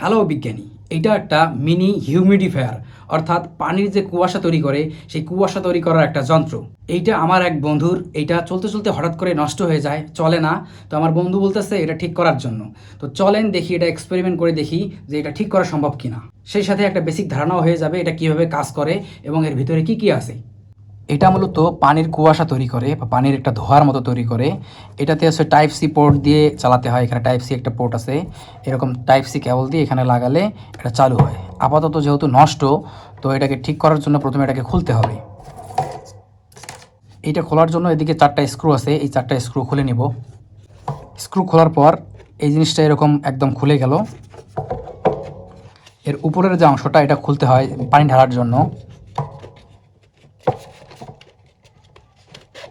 Hello বিজ্ঞানী, এইটা একটা মিনি হিউমিডিফায়ার, অর্থাৎ পানির যে কুয়াশা তৈরি করে সেই কুয়াশা তৈরি করার একটা যন্ত্র। এইটা আমার এক বন্ধুর, এইটা চলতে চলতে হঠাৎ করে নষ্ট হয়ে যায়, চলে না। তো আমার বন্ধু বলতেছে এটা ঠিক করার জন্য। তো চলেন দেখি, এটা এক্সপেরিমেন্ট করে দেখি যে এটা ঠিক করা সম্ভব কিনা। সেই সাথে একটা বেসিক ধারণাও হয়ে যাবে এটা কিভাবে কাজ করে এবং এর ভিতরে কি কি আছে। এটা মূলত পানির কুয়াশা তৈরি করে বা পানির একটা ধোঁয়ার মতো তৈরি করে। এটাতে হচ্ছে টাইপ সি পোর্ট দিয়ে চালাতে হয়। এখানে টাইপ সি একটা পোর্ট আছে, এরকম টাইপ সি কেবল দিয়ে এখানে লাগালে এটা চালু হয়। আপাতত যেহেতু নষ্ট, তো এটাকে ঠিক করার জন্য প্রথমে এটাকে খুলতে হবে। এইটা খোলার জন্য এদিকে 4টা স্ক্রু আছে, এই 4টা স্ক্রু খুলে নিব। স্ক্রু খোলার পর এই জিনিসটা এরকম একদম খুলে গেল। এর উপরের যে অংশটা এটা খুলতে হয় পানি ঢালার জন্য।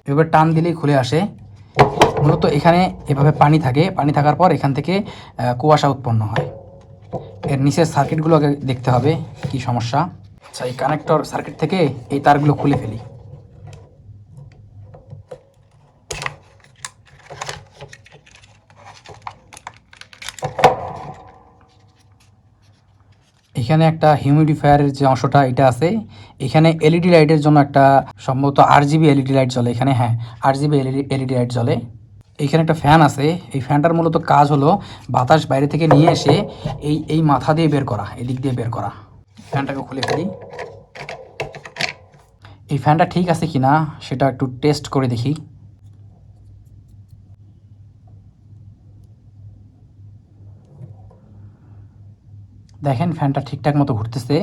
এভাবে টান দিলেই খুলে আসে। মূলত এখানে এভাবে পানি থাকে, পানি থাকার পর এখান থেকে কুয়াশা উৎপন্ন হয়। এর নিচের সার্কিটগুলো আগে দেখতে হবে কি সমস্যা। আচ্ছা, এই কানেক্টর সার্কিট থেকে এই তারগুলো খুলে ফেলি। এখানে একটা হিউমিডিফায়ারের যে অংশটা এটা আছে, এখানে এলইডি লাইটের জন্য একটা সম্ভবত আরজিবি এলইডি লাইট জ্বলে এখানে। হ্যাঁ, আরজিবি এলইডি লাইট জ্বলে। এইখানে একটা ফ্যান আছে, এই ফ্যানটার মূলত কাজ হলো বাতাস বাইরে থেকে নিয়ে এসে এই মাথা দিয়ে বের করা, এদিক দিয়ে বের করা। ফ্যানটাকে খুলে ফেলি। এই ফ্যানটা ঠিক আছে কি না সেটা একটু টেস্ট করে দেখি। দেখেন ফ্যানটা ঠিকঠাক মতো ঘুরতেছে।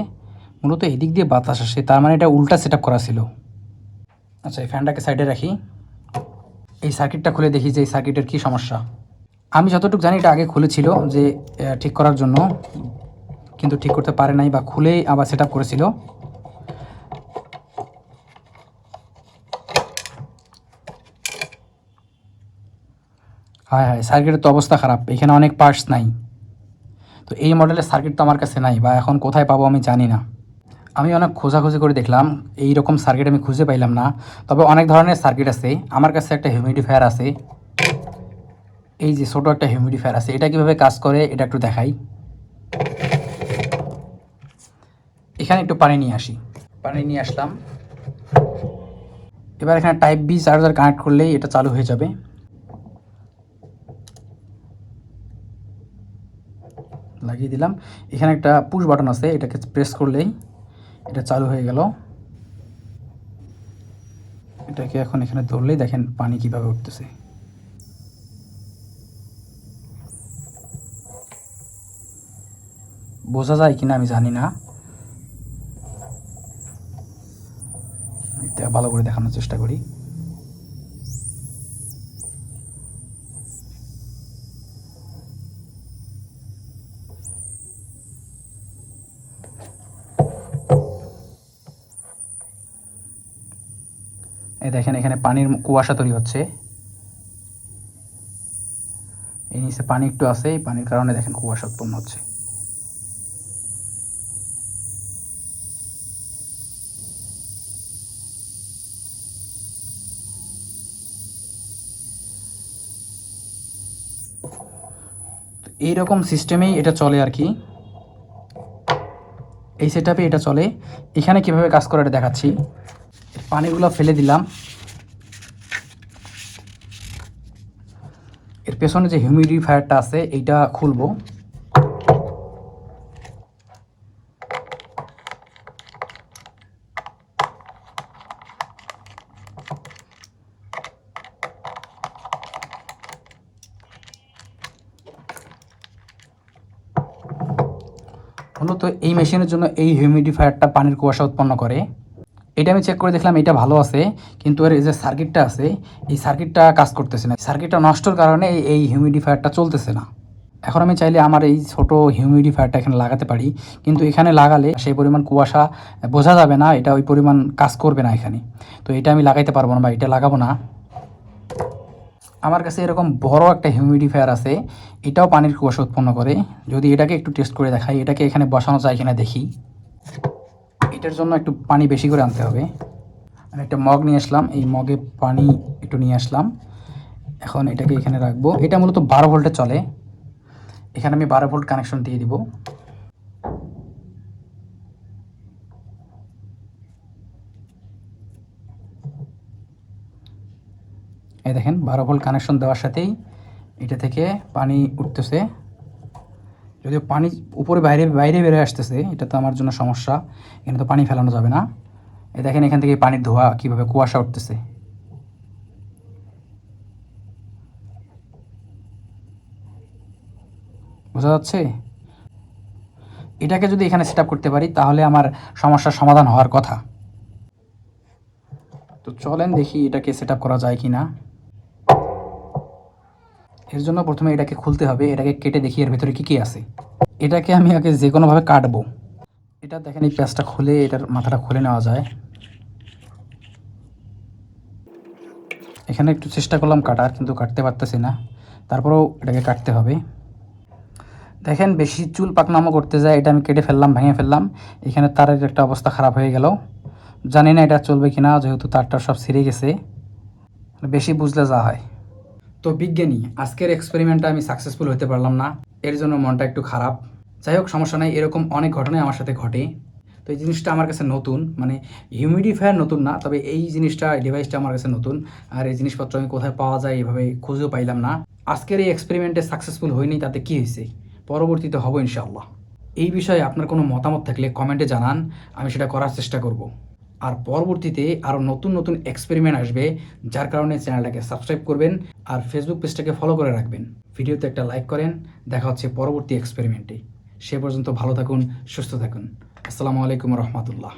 মূলত এদিক দিয়ে বাতাস আসে, তার মানে এটা উল্টা সেট আপ করা ছিল। আচ্ছা, এই ফ্যানটাকে সাইডে রাখি। এই সার্কিটটা খুলে দেখি যে এই সার্কিটের কী সমস্যা। আমি যতটুকু জানি এটা আগে খুলেছিল যে ঠিক করার জন্য, কিন্তু ঠিক করতে পারে নাই বা খুলেই আবার সেট আপ করেছিল। হ্যাঁ, সার্কিটের তো অবস্থা খারাপ, এখানে অনেক পার্টস নাই। তো এই মডেলের সার্কিট তো আমার কাছে নাই, বা এখন কোথায় পাবো আমি জানি না। আমি অনেক খোঁজাখুঁজি করে দেখলাম, এই রকম সার্কিট আমি খুঁজে পাইলাম না। তবে অনেক ধরনের সার্কিট আছে। আমার কাছে একটা হিউমিডিফায়ার আছে, এই যে ছোটো একটা হিউমিডিফায়ার আছে। এটা কীভাবে কাজ করে এটা একটু দেখাই। এখানে একটু পানি নিয়ে আসি, পানি নিয়ে আসলাম। এবার এখানে টাইপ বি চার্জার কানেক্ট করলেই এটা চালু হয়ে যাবে। লাগিয়ে দিলাম। এখানে একটা পুশ বাটন আছে, এটাকে প্রেস করলেই এটা চালু হয়ে গেল। এটাকে এখন এখানে ধরলেই দেখেন পানি কিভাবে উঠতেছে। বোঝা যায় কিনা আমি জানি না, এটা ভালো করে দেখানোর চেষ্টা করি। এই দেখেন এখানে পানির কুয়াশা তৈরি হচ্ছে। এই নিচে পানি একটু আছে, এই পানির কারণে দেখেন কুয়াশা উৎপন্ন হচ্ছে। এইরকম সিস্টেমেই এটা চলে আর কি, এই সেটআপে এটা চলে। এখানে কিভাবে কাজ করে এটা দেখাচ্ছি। পানিগুলো ফেলে দিলাম। এর পেছনে যে হিউমিডিফায়ারটা আছে এইটা খুলবো। মূলত এই মেশিনের জন্য এই হিউমিডিফায়ারটা পানির কুয়াশা উৎপন্ন করে। এটা আমি চেক করে দেখলাম এটা ভালো আছে, কিন্তু এর যে সার্কিটটা আছে এই সার্কিটটা কাজ করতেছে না। সার্কিটটা নষ্টর কারণে এই হিউমিডিফায়ারটা চলতেছে না। এখন আমি চাইলে আমার এই ছোট হিউমিডিফায়ারটা এখানে লাগাতে পারি, কিন্তু এখানে লাগালে সেই পরিমাণ কুয়াশা বোঝা যাবে না, এটা ওই পরিমাণ কাজ করবে না এখানে। তো এটা আমি লাগাইতে পারবো না বা এটা লাগাবো না। আমার কাছে এরকম বড় একটা হিউমিডিফায়ার আছে, এটাও পানির কুয়াশা উৎপন্ন করে। যদি এটাকে একটু টেস্ট করে দেখাই, এটাকে এখানে বসানো যায় কিনা দেখি। এটার জন্য একটু পানি বেশি করে আনতে হবে। আমি একটা মগ নিয়ে আসলাম, এই মগে পানি একটু নিয়ে আসলাম। এখন এটাকে এখানে রাখবো। এটা মূলত 12 ভোল্টে চলে। এখানে আমি 12 ভোল্ট কানেকশন দিয়ে দিব। এই দেখেন 12 ভোল্ট কানেকশন দেওয়ার সাথেই এটা থেকে পানি উঠতেছে। যদিও পানি উপরে বাইরে বাইরে বেরোয় আসতেছে, এটা তো আমার জন্য সমস্যা, এখানে তো পানি ফেলানো যাবে না। এই দেখেন এখান থেকে পানির ধোঁয়া কীভাবে কুয়াশা উঠতেছে। বোঝা যাচ্ছে? এটাকে যদি এখানে সেট আপ করতে পারি তাহলে আমার সমস্যার সমাধান হওয়ার কথা। তো চলেন দেখি এটাকে সেট আপ করা যায় কি না। এর জন্য প্রথমে এটাকে খুলতে হবে, এটাকে কেটে দেখি এর ভেতরে কী কী আছে। এটাকে আমি আগে যে কোনোভাবে কাটবো। এটা দেখেন এই প্যাঁচটা খুলে এটার মাথাটা খুলে নেওয়া যায়। এখানে একটু চেষ্টা করলাম কাটার, কিন্তু কাটতে পারতেছি না, তারপরেও এটাকে কাটতে হবে। দেখেন বেশি চুল পাকনামো করতে যায়, এটা আমি কেটে ফেললাম, ভেঙে ফেললাম। এখানে তারের একটা অবস্থা খারাপ হয়ে গেল, জানি না এটা চলবে কিনা, যেহেতু তারটা সব ছিঁড়ে গেছে। বেশি বুঝলে যা হয়। তো বিজ্ঞানী, আজকের এক্সপেরিমেন্টটা আমি সাকসেসফুল হতে পারলাম না, এর জন্য মনটা একটু খারাপ। যাই হোক, সমস্যা নাই, এরকম অনেক ঘটনাই আমার সাথে ঘটে। তো এই জিনিসটা আমার কাছে নতুন, মানে হিউমিডিফায়ার নতুন না, তবে এই জিনিসটা, ডিভাইসটা আমার কাছে নতুন। আর এই জিনিসপত্র আমি কোথায় পাওয়া যায় এভাবে খুঁজেও পাইলাম না। আজকের এই এক্সপেরিমেন্টে সাকসেসফুল হয়নি, তাতে কী হয়েছে, পরবর্তীতে হবো ইনশাআল্লাহ। এই বিষয়ে আপনার কোনো মতামত থাকলে কমেন্টে জানান, আমি সেটা করার চেষ্টা করব। আর পরবর্তীতে আরও নতুন নতুন এক্সপেরিমেন্ট আসবে, যার কারণে চ্যানেলটাকে সাবস্ক্রাইব করবেন আর ফেসবুক পেজটাকে ফলো করে রাখবেন। ভিডিওতে একটা লাইক করেন। দেখা হচ্ছে পরবর্তী এক্সপেরিমেন্টে। সে পর্যন্ত ভালো থাকুন, সুস্থ থাকুন। আসসালামু আলাইকুম রহমতুল্লাহ।